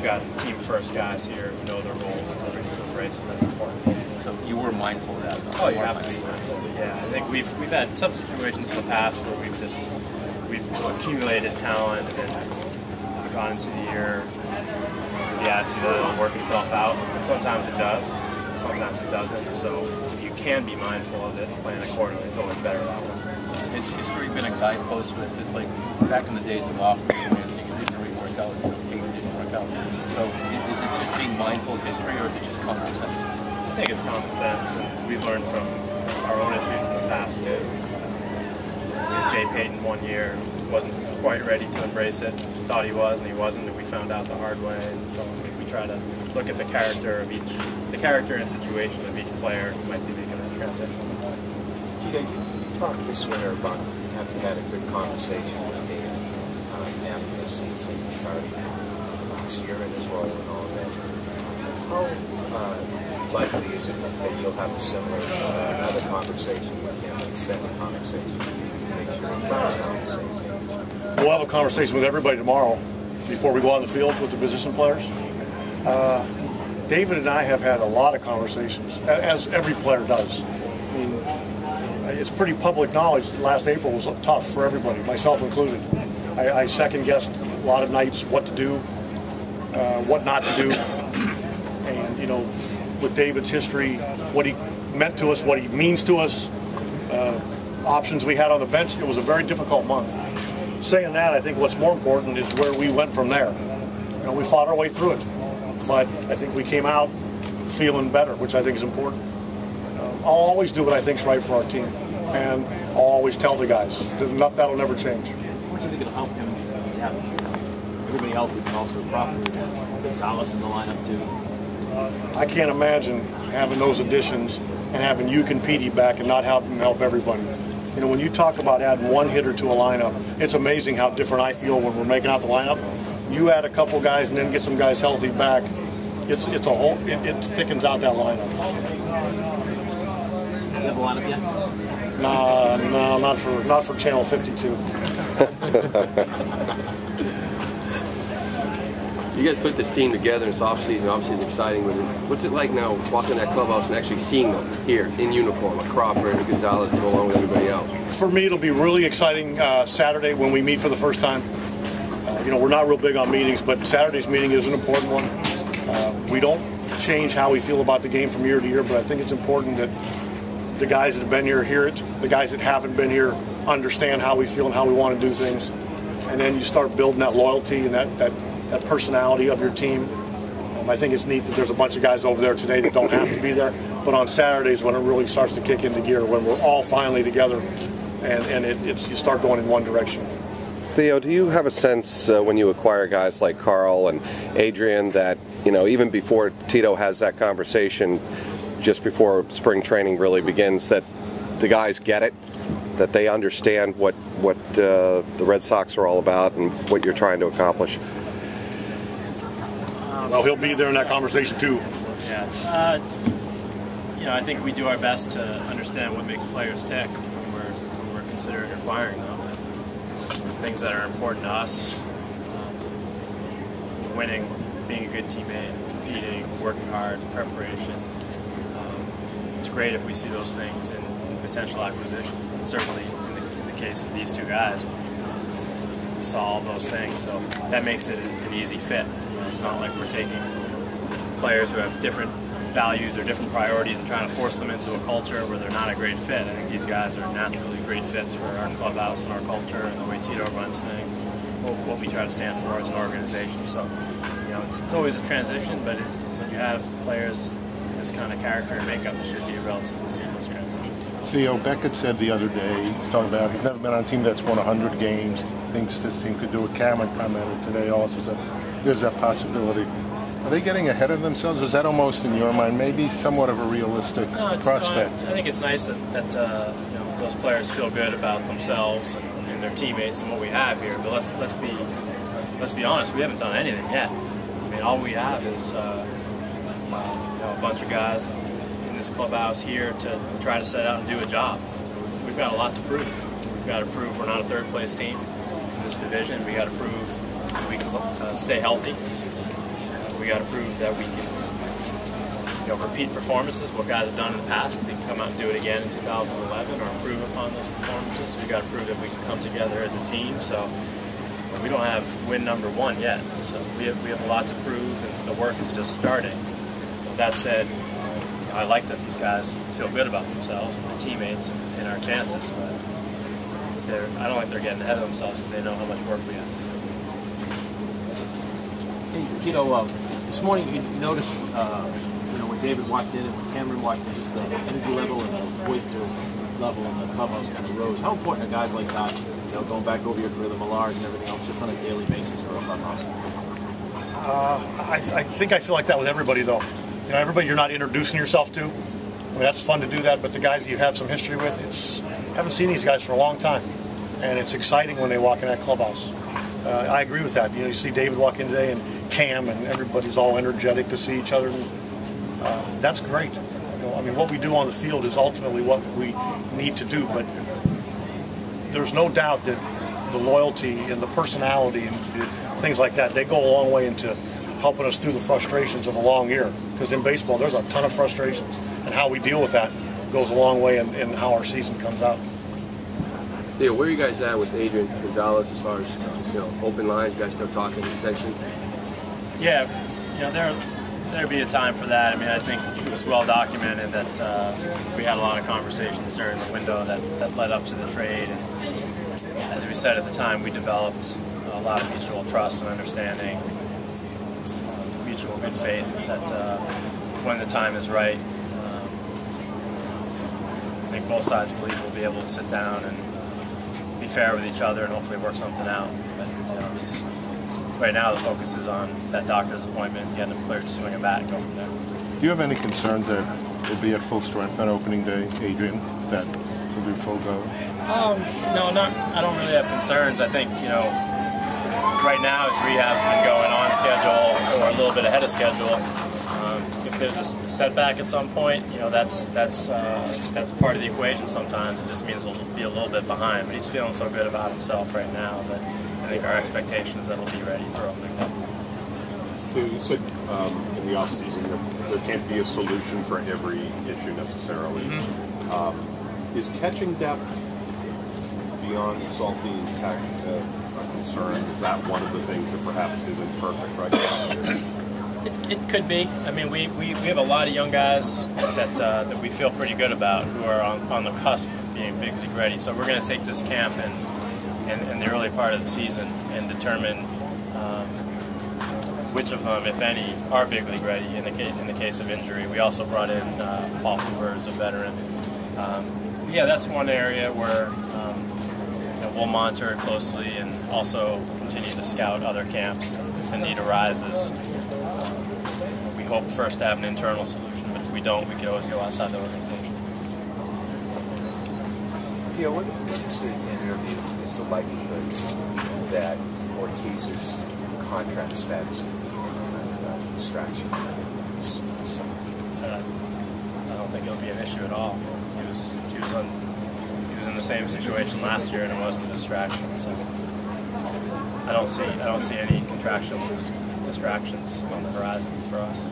we've got team-first guys here who know their roles and are ready to embrace them. That's important. So you were mindful of that? Oh, you have to be mindful. Yeah, I think we've had some situations in the past where we've accumulated talent and gone into the year with the attitude that it'll work itself out. And sometimes it does, sometimes it doesn't. So if you can be mindful of it and plan accordingly, it's always better that way. Has history been a guidepost with this? Like back in the days of off-financing, it didn't really work out. It didn't work out. So is it just being mindful of history, or is it just common sense? I think it's common sense, and we've learned from our own issues in the past too. Jay Payton 1 year wasn't quite ready to embrace it. Thought he was, and he wasn't, and we found out the hard way. And so we try to look at the character and situation of each player who might be making that transition. Tito, you talked this winter about having had a good conversation with David after the season starting last year and his role and all that. How likely is it that you'll have a similar another conversation with him, an extended conversation, to make sure you guys are on the same page? We'll have a conversation with everybody tomorrow before we go on the field with the position players. David and I have had a lot of conversations, as every player does. I mean, it's pretty public knowledge that last April was tough for everybody, myself included. I second-guessed a lot of nights what to do, what not to do. And, you know, with David's history, what he meant to us, what he means to us, options we had on the bench, it was a very difficult month. Saying that, I think what's more important is where we went from there. You know, we fought our way through it, but I think we came out feeling better, which I think is important. I'll always do what I think's right for our team, and I'll always tell the guys. That'll never change. What do you think it'll help him have everybody healthy, but also properly? Gonzalez in the lineup too. I can't imagine having those additions and having you and Petey back and not help everybody. You know, when you talk about adding one hitter to a lineup, it's amazing how different I feel when we're making out the lineup. You add a couple guys and then get some guys healthy back. It's a whole. It thickens out that lineup. You have a lineup yet? No, not for Channel 52. You guys put this team together in this offseason. Obviously, it's exciting. But what's it like now walking that clubhouse and actually seeing them here in uniform, like Crawford and Gonzalez to go along with everybody else? For me, it'll be really exciting Saturday when we meet for the first time. You know, we're not real big on meetings, but Saturday's meeting is an important one. We don't change how we feel about the game from year to year, but I think it's important that the guys that have been here hear it. The guys that haven't been here understand how we feel and how we want to do things. And then you start building that loyalty and that personality of your team. I think it's neat that there's a bunch of guys over there today that don't have to be there, but on Saturdays when it really starts to kick into gear, when we're all finally together and you start going in one direction. Theo, do you have a sense when you acquire guys like Carl and Adrian that, you know, even before Tito has that conversation, just before spring training really begins, that the guys get it, that they understand what the Red Sox are all about and what you're trying to accomplish? Well, he'll be there in that conversation too. Yeah. You know, I think we do our best to understand what makes players tick when we're considering acquiring them. Things that are important to us, winning, being a good teammate, competing, working hard, preparation. It's great if we see those things in potential acquisitions, and certainly in the case of these two guys, we saw all those things, so that makes it an easy fit. You know, it's not like we're taking players who have different values or different priorities and trying to force them into a culture where they're not a great fit. I think these guys are naturally great fits for our clubhouse and our culture and the way Tito runs things, and what we try to stand for as an organization. So, you know, it's always a transition, but when you have players with this kind of character and makeup, it should be a relatively seamless transition. Theo, Beckett said the other day, talking about he's never been on a team that's won 100 games, thinks this team could do it. Cameron commented today also that there's that possibility. Are they getting ahead of themselves? Is that almost, in your mind, maybe somewhat of a realistic prospect? I think it's nice that you know, those players feel good about themselves and their teammates and what we have here. But let's be honest, we haven't done anything yet. I mean, all we have is you know, a bunch of guys in this clubhouse here to try to set out and do a job. We've got a lot to prove. We've got to prove we're not a third-place team in this division. We got to prove we can stay healthy. we got to prove that we can, repeat performances, what guys have done in the past. If they can come out and do it again in 2011 or improve upon those performances, we got to prove that we can come together as a team. So we don't have win number 1 yet. So we have a lot to prove, and the work is just starting. That said, I like that these guys feel good about themselves and their teammates and our chances, but I don't think they're getting ahead of themselves because they know how much work we have to do. Hey, Tito, this morning you noticed, when David walked in and when Cameron walked in, just the energy level and the boister level in the clubhouse kind of rose. How important are guys like that, going back over your career, the Millars and everything else, just on a daily basis for a clubhouse? I think I feel like that with everybody, though. Everybody you're not introducing yourself to. I mean, that's fun to do that, but the guys you have some history with, haven't seen these guys for a long time, and it's exciting when they walk in that clubhouse. I agree with that. You see David walk in today, and Cam, and everybody's all energetic to see each other. And, that's great. What we do on the field is ultimately what we need to do, but there's no doubt that the loyalty and the personality and things like that, they go a long way into helping us through the frustrations of a long year. Because in baseball, there's a ton of frustrations, and how we deal with that goes a long way in how our season comes out. Theo, where are you guys at with Adrian Gonzalez as far as open lines? You guys still talking extension? Yeah, there'd be a time for that. I think it was well documented that we had a lot of conversations during the window that led up to the trade. And as we said at the time, we developed a lot of mutual trust and understanding, mutual good faith that when the time is right, I think both sides believe we'll be able to sit down and be fair with each other and hopefully work something out. But right now the focus is on that doctor's appointment, getting him cleared to swing a bat and go from there. Do you have any concerns that it'll be at full strength on opening day, Adrian, that will be full go? No, I don't really have concerns. I think, right now his rehab's been going on schedule or a little bit ahead of schedule. If there's a setback at some point, that's part of the equation sometimes. It just means he'll be a little bit behind, but he's feeling so good about himself right now that I think our expectation is that he'll be ready for opening day. You said in the offseason that there can't be a solution for every issue necessarily. Mm-hmm. Is catching depth beyond Salty and Tech a concern? Is that one of the things that perhaps isn't perfect right now? It could be. We have a lot of young guys that we feel pretty good about who are on the cusp of being big league ready. So we're going to take this camp in the early part of the season and determine which of them, if any, are big league ready in the case of injury. We also brought in Paul Hoover as a veteran. Yeah, that's one area where we'll monitor it closely and also continue to scout other camps if the need arises. We hope first to have an internal solution, but if we don't, we can always go outside the organization. Theo, what is the interview? Is the likelihood that Ortiz's contract status could be a distraction? I don't think it'll be an issue at all. He was in the same situation last year, and it wasn't a distraction. So I don't see any contractual distractions on the horizon for us.